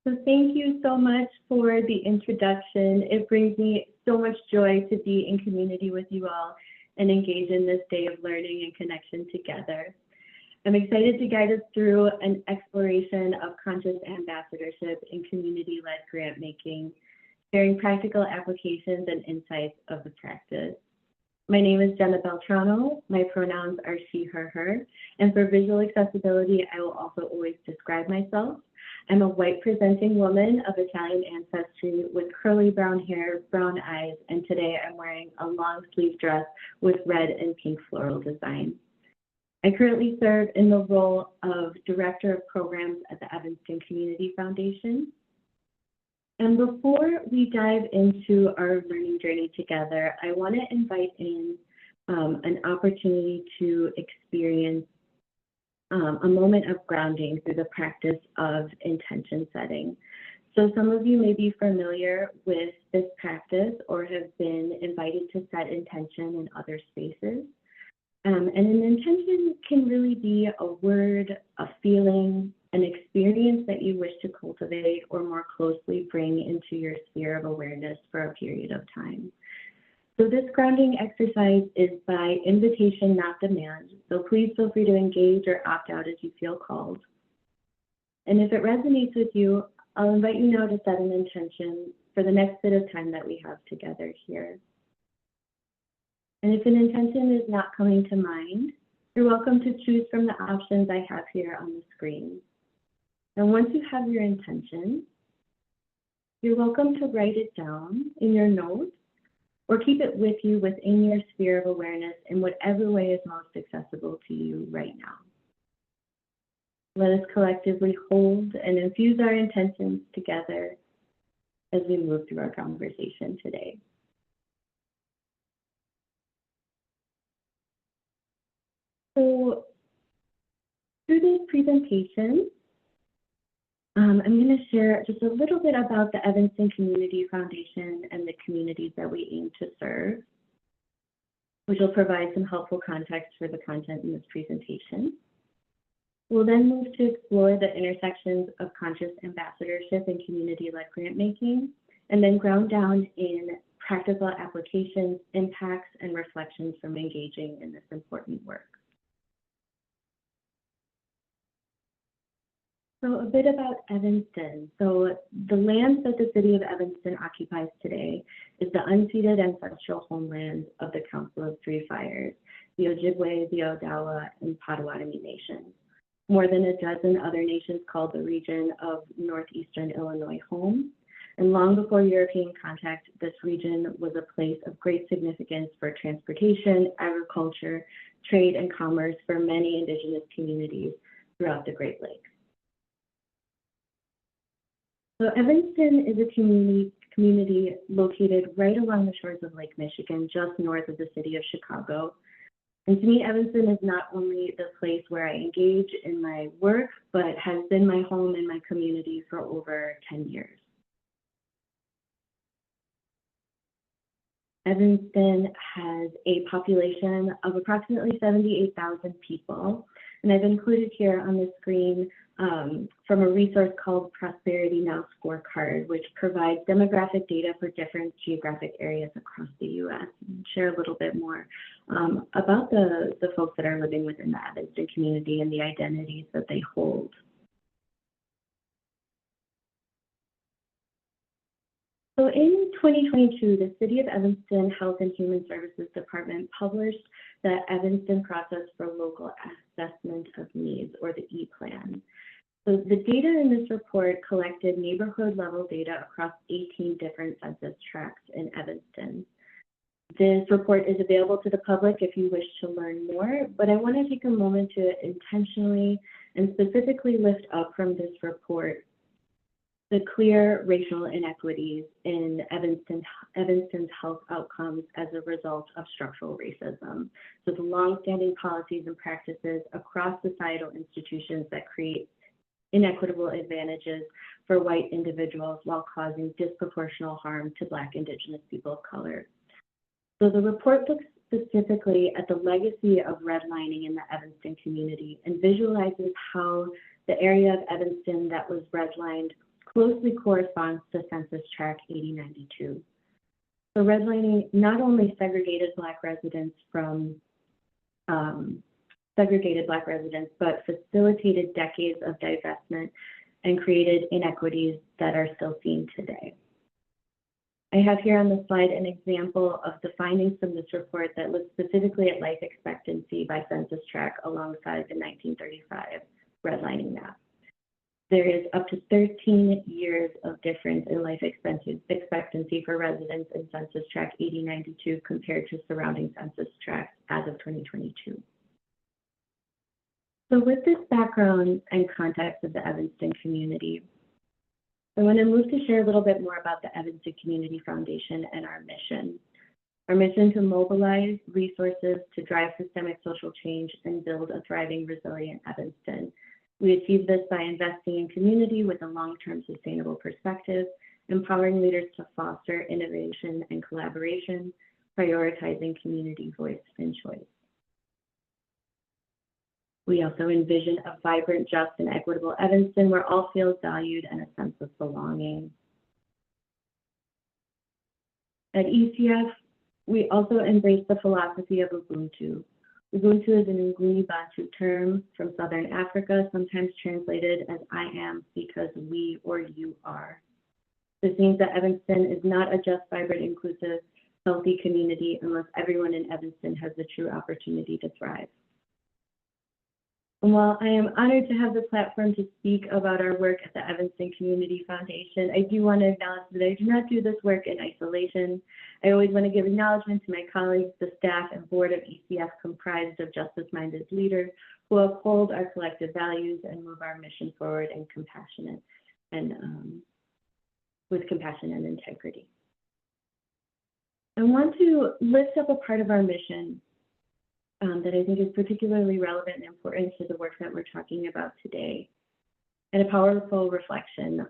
So thank you so much for the introduction. It brings me so much joy to be in community with you all and engage in this day of learning and connection together. I'm excited to guide us through an exploration of conscious ambassadorship in community-led grant making, sharing practical applications and insights of the practice. My name is Jenna Beltrano. My pronouns are she, her, and for visual accessibility, I will also always describe myself. I'm a white presenting woman of Italian ancestry with curly brown hair, brown eyes, and today I'm wearing a long sleeve dress with red and pink floral design. I currently serve in the role of Director of Programs at the Evanston Community Foundation. And before we dive into our learning journey together, I want to invite in an opportunity to experience a moment of grounding through the practice of intention setting. So some of you may be familiar with this practice or have been invited to set intention in other spaces. And an intention can really be a word, a feeling, an experience that you wish to cultivate or more closely bring into your sphere of awareness for a period of time. So this grounding exercise is by invitation, not demand. So please feel free to engage or opt out as you feel called. And if it resonates with you, I'll invite you now to set an intention for the next bit of time that we have together here. And if an intention is not coming to mind, you're welcome to choose from the options I have here on the screen. And once you have your intention, you're welcome to write it down in your notes or keep it with you within your sphere of awareness in whatever way is most accessible to you right now. Let us collectively hold and infuse our intentions together as we move through our conversation today. So through this presentation, I'm going to share just a little bit about the Evanston Community Foundation and the communities that we aim to serve, which will provide some helpful context for the content in this presentation. We'll then move to explore the intersections of conscious ambassadorship and community-led grant making, and then ground down in practical applications, impacts, and reflections from engaging in this important work. So a bit about Evanston. So the land that the city of Evanston occupies today is the unceded ancestral homeland of the Council of Three Fires, the Ojibwe, the Odawa, and Potawatomi nations. More than a dozen other nations called the region of northeastern Illinois home. And long before European contact, this region was a place of great significance for transportation, agriculture, trade, and commerce for many indigenous communities throughout the Great Lakes. So Evanston is a community located right along the shores of Lake Michigan, just north of the city of Chicago. And to me, Evanston is not only the place where I engage in my work, but has been my home and my community for over 10 years. Evanston has a population of approximately 78,000 people. And I've included here on the screen from a resource called Prosperity Now Scorecard, which provides demographic data for different geographic areas across the U.S. And share a little bit more about the folks that are living within the Evanston community and the identities that they hold. So in 2022, the City of Evanston Health and Human Services Department published the Evanston Process for Local Assessment of Needs, or the E-Plan. So the data in this report collected neighborhood-level data across 18 different census tracts in Evanston. This report is available to the public if you wish to learn more, but I want to take a moment to intentionally and specifically lift up from this report the clear racial inequities in Evanston's health outcomes as a result of structural racism. So the longstanding policies and practices across societal institutions that create inequitable advantages for white individuals while causing disproportional harm to Black, Indigenous people of color. So the report looks specifically at the legacy of redlining in the Evanston community and visualizes how the area of Evanston that was redlined closely corresponds to Census Tract 8092. So redlining not only segregated Black residents, but facilitated decades of divestment and created inequities that are still seen today. I have here on the slide an example of the findings from this report that looks specifically at life expectancy by census tract alongside the 1935 redlining map. There is up to 13 years of difference in life expectancy for residents in census tract 8092 compared to surrounding census tracts as of 2022. So with this background and context of the Evanston community, I want to move to share a little bit more about the Evanston Community Foundation and our mission. Our mission to mobilize resources to drive systemic social change and build a thriving, resilient Evanston. We achieve this by investing in community with a long-term sustainable perspective, empowering leaders to foster innovation and collaboration, prioritizing community voice and choice. We also envision a vibrant, just, and equitable Evanston where all feel valued and a sense of belonging. At ECF, we also embrace the philosophy of Ubuntu. Ubuntu is an Nguni Bantu term from Southern Africa, sometimes translated as I am because we or you are. This means that Evanston is not a just, vibrant, inclusive, healthy community unless everyone in Evanston has the true opportunity to thrive. And while I am honored to have the platform to speak about our work at the Evanston Community Foundation, I do want to acknowledge that I do not do this work in isolation. I always want to give acknowledgement to my colleagues, the staff and board of ECF comprised of justice-minded leaders who uphold our collective values and move our mission forward in compassionate and with compassion and integrity. I want to lift up a part of our mission that I think is particularly relevant and important to the work that we're talking about today, and a powerful reflection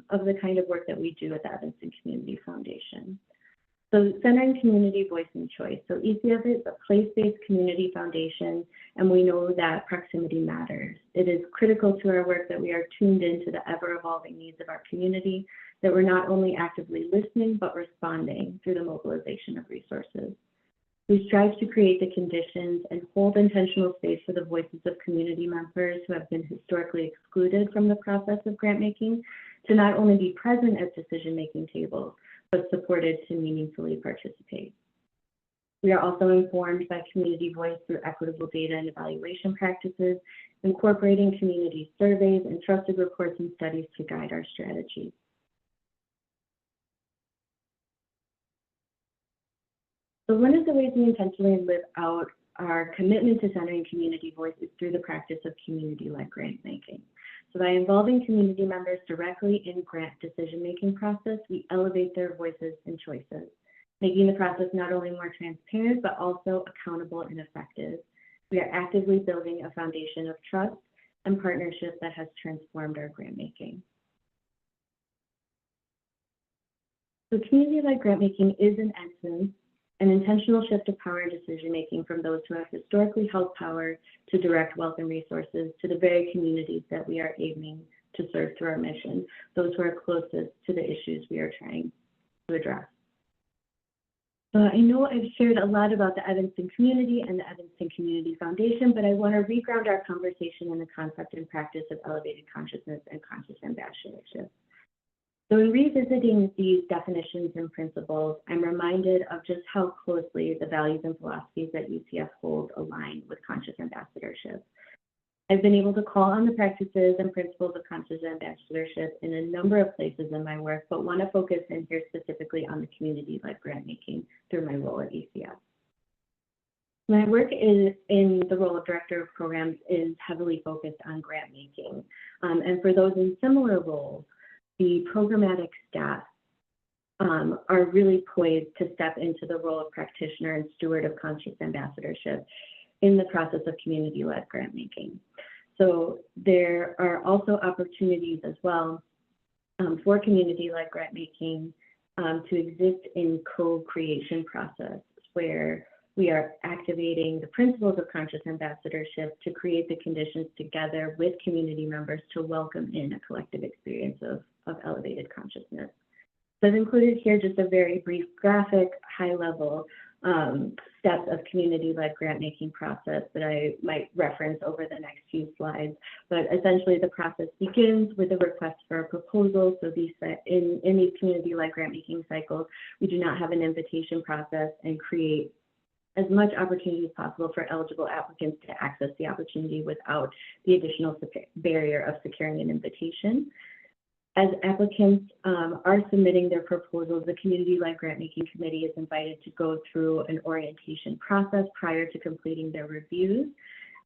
of the kind of work that we do at the Evanston Community Foundation. So centering community voice and choice. So ECF is a place-based community foundation, and we know that proximity matters. It is critical to our work that we are tuned into the ever-evolving needs of our community, that we're not only actively listening, but responding through the mobilization of resources. We strive to create the conditions and hold intentional space for the voices of community members who have been historically excluded from the process of grant making to not only be present at decision-making tables, but supported to meaningfully participate. We are also informed by community voice through equitable data and evaluation practices, incorporating community surveys and trusted reports and studies to guide our strategies. So one of the ways we intentionally live out our commitment to centering community voice is through the practice of community-led grant making. So by involving community members directly in grant decision-making process, we elevate their voices and choices, making the process not only more transparent, but also accountable and effective. We are actively building a foundation of trust and partnership that has transformed our grant making. So community-led grant making is in essence an intentional shift of power and decision-making from those who have historically held power to direct wealth and resources to the very communities that we are aiming to serve through our mission, those who are closest to the issues we are trying to address. I know I've shared a lot about the Evanston community and the Evanston Community Foundation, but I want to reground our conversation in the concept and practice of elevated consciousness and conscious ambassadorship. So in revisiting these definitions and principles, I'm reminded of just how closely the values and philosophies that UCF holds align with conscious ambassadorship. I've been able to call on the practices and principles of conscious ambassadorship in a number of places in my work, but want to focus in here specifically on the community-led grant making through my role at ECF. My work in the role of Director of Programs is heavily focused on grant making. And for those in similar roles, the programmatic staff are really poised to step into the role of practitioner and steward of conscious ambassadorship in the process of community-led grant making. So there are also opportunities as well for community-led grant making to exist in co-creation process where We are activating the principles of conscious ambassadorship to create the conditions together with community members to welcome in a collective experience of elevated consciousness. So I've included here just a very brief graphic, high-level steps of community-led grant-making process that I might reference over the next few slides. But essentially, the process begins with a request for a proposal. So in these community-led grant-making cycles, we do not have an invitation process and create as much opportunity as possible for eligible applicants to access the opportunity without the additional barrier of securing an invitation. As applicants are submitting their proposals, the Community-Led Grant-Making Committee is invited to go through an orientation process prior to completing their reviews,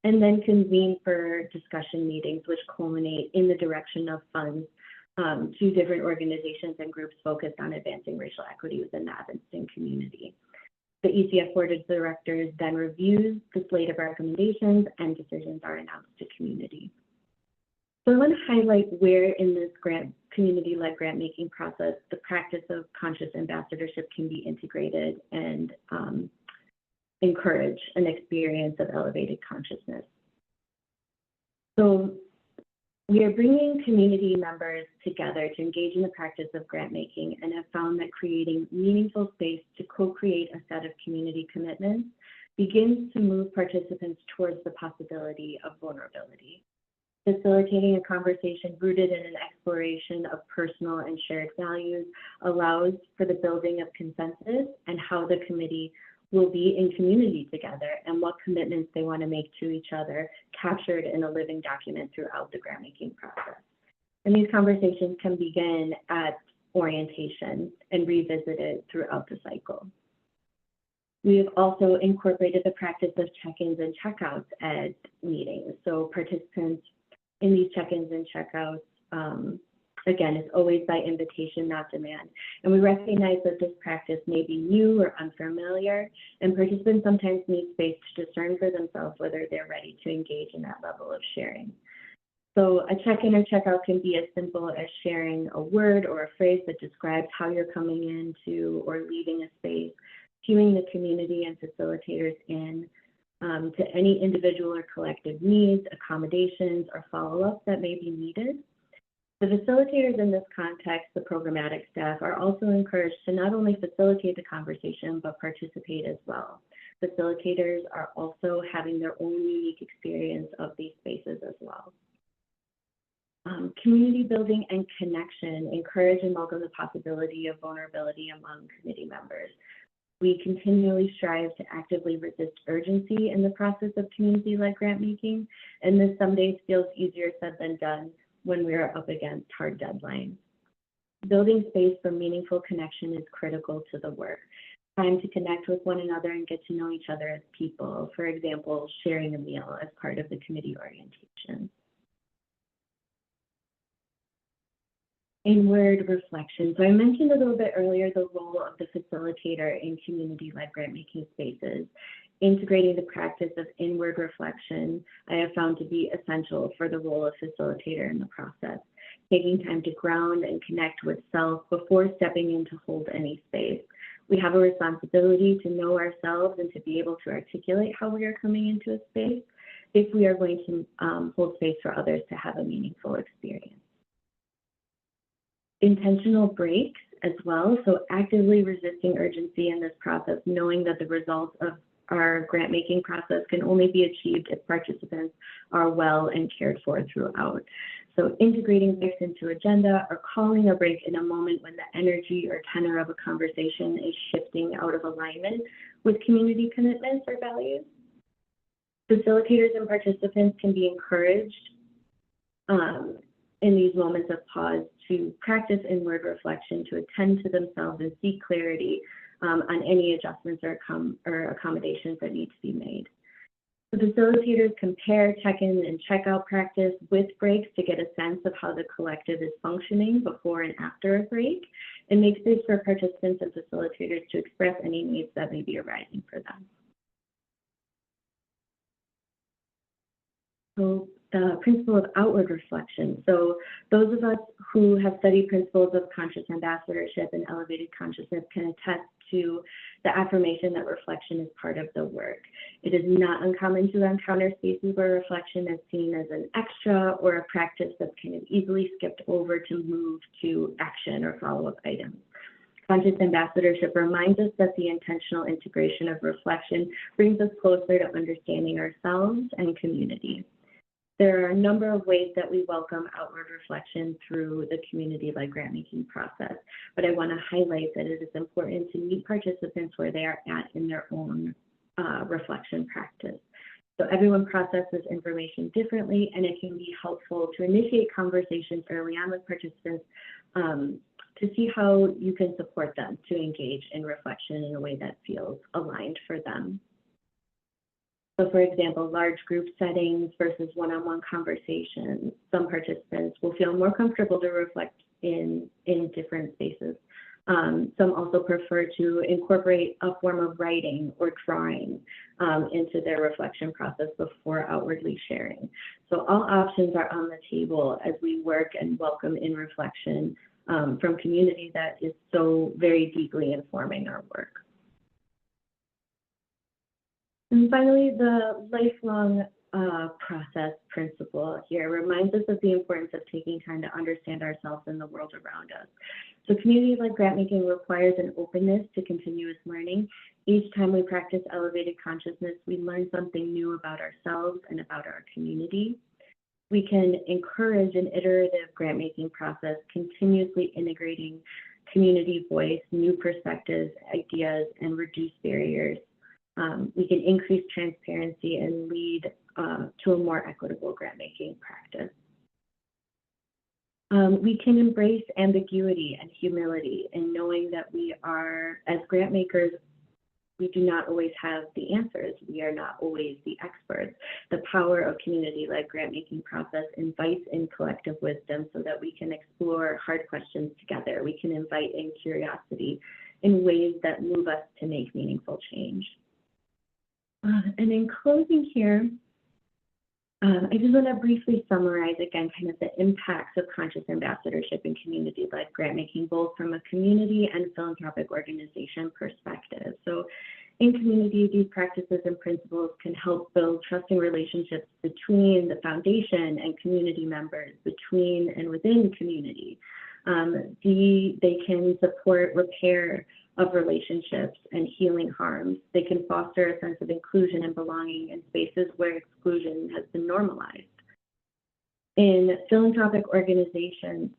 and then convene for discussion meetings, which culminate in the direction of funds to different organizations and groups focused on advancing racial equity within the Evanston community. The ECF Board of Directors then reviews the slate of recommendations, and decisions are announced to community. So I want to highlight where in this community-led grant-making process the practice of conscious ambassadorship can be integrated and encourage an experience of elevated consciousness. So we are bringing community members together to engage in the practice of grant-making, and have found that creating meaningful space to co-create a set of community commitments begins to move participants towards the possibility of vulnerability. Facilitating a conversation rooted in an exploration of personal and shared values allows for the building of consensus and how the committee will be in community together and what commitments they want to make to each other, captured in a living document throughout the grant-making process. And these conversations can begin at orientation and revisited throughout the cycle. We have also incorporated the practice of check-ins and checkouts at meetings. So participants in these check-ins and checkouts, again, it's always by invitation, not demand. And we recognize that this practice may be new or unfamiliar, and participants sometimes need space to discern for themselves whether they're ready to engage in that level of sharing. So a check-in or checkout can be as simple as sharing a word or a phrase that describes how you're coming into or leaving a space, cueing the community and facilitators in to any individual or collective needs, accommodations, or follow-up that may be needed. The facilitators in this context, the programmatic staff, are also encouraged to not only facilitate the conversation, but participate as well. Facilitators are also having their own unique experience of these spaces as well. Community building and connection encourage and welcome the possibility of vulnerability among committee members. We continually strive to actively resist urgency in the process of community-led grant-making, and this some days feels easier said than done when we are up against hard deadlines. Building space for meaningful connection is critical to the work. Time to connect with one another and get to know each other as people, for example, sharing a meal as part of the committee orientation. Inward reflection. So I mentioned a little bit earlier the role of the facilitator in community-led grant-making spaces. Integrating the practice of inward reflection, I have found to be essential for the role of facilitator in the process. Taking time to ground and connect with self before stepping in to hold any space. We have a responsibility to know ourselves and to be able to articulate how we are coming into a space if we are going to hold space for others to have a meaningful experience. Intentional breaks as well, so actively resisting urgency in this process, knowing that the results of our grant-making process can only be achieved if participants are well and cared for throughout. So integrating breaks into agenda or calling a break in a moment when the energy or tenor of a conversation is shifting out of alignment with community commitments or values. Facilitators and participants can be encouraged in these moments of pause to practice inward reflection, to attend to themselves and seek clarity on any adjustments or accommodations that need to be made. The facilitators compare check-in and check-out practice with breaks to get a sense of how the collective is functioning before and after a break, and make space for participants and facilitators to express any needs that may be arising for them. So the principle of outward reflection. So those of us who have studied principles of conscious ambassadorship and elevated consciousness can attest to the affirmation that reflection is part of the work. It is not uncommon to encounter spaces where reflection is seen as an extra or a practice that's kind of easily skipped over to move to action or follow-up items. Conscious ambassadorship reminds us that the intentional integration of reflection brings us closer to understanding ourselves and community. There are a number of ways that we welcome outward reflection through the community-led grant-making process, but I want to highlight that it is important to meet participants where they are at in their own reflection practice. So everyone processes information differently, and it can be helpful to initiate conversations early on with participants to see how you can support them to engage in reflection in a way that feels aligned for them. So for example, large group settings versus one-on-one conversations, some participants will feel more comfortable to reflect in different spaces. Some also prefer to incorporate a form of writing or drawing into their reflection process before outwardly sharing. So all options are on the table as we work and welcome in reflection from community that is so very deeply informing our work. And finally, the lifelong process principle here reminds us of the importance of taking time to understand ourselves and the world around us. So community-led grant-making requires an openness to continuous learning. Each time we practice elevated consciousness, we learn something new about ourselves and about our community. We can encourage an iterative grant-making process, continuously integrating community voice, new perspectives, ideas, and reduce barriers. We can increase transparency and lead to a more equitable grant-making practice. We can embrace ambiguity and humility in knowing that we are, as grant makers, we do not always have the answers. We are not always the experts. The power of community-led grant-making process invites in collective wisdom so that we can explore hard questions together. We can invite in curiosity in ways that move us to make meaningful change. And in closing here, I just want to briefly summarize again kind of the impacts of conscious ambassadorship and community-led grant-making, both from a community and philanthropic organization perspective. So in community, these practices and principles can help build trusting relationships between the foundation and community members, between and within community. They can support repair of relationships and healing harms. They can foster a sense of inclusion and belonging in spaces where exclusion has been normalized. In philanthropic organizations,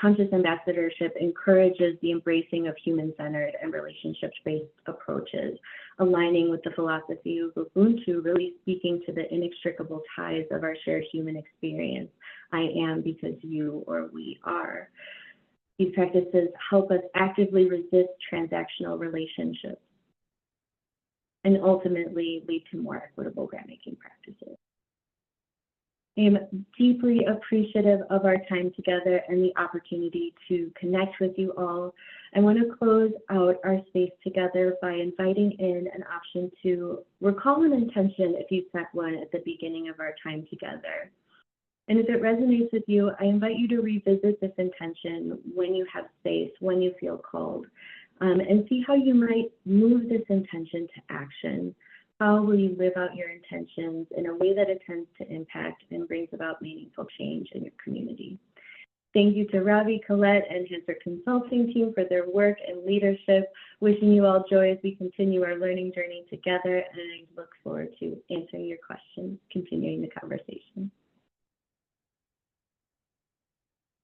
conscious ambassadorship encourages the embracing of human-centered and relationship-based approaches, aligning with the philosophy of Ubuntu, really speaking to the inextricable ties of our shared human experience. I am because you or we are. These practices help us actively resist transactional relationships and ultimately lead to more equitable grant-making practices. I am deeply appreciative of our time together and the opportunity to connect with you all. I want to close out our space together by inviting in an option to recall an intention if you set one at the beginning of our time together. And if it resonates with you, I invite you to revisit this intention when you have space, when you feel called, and see how you might move this intention to action. How will you live out your intentions in a way that intends to impact and brings about meaningful change in your community? Thank you to Ravi, Colette, and Hansra Consulting team for their work and leadership. Wishing you all joy as we continue our learning journey together, and I look forward to answering your questions, continuing the conversation.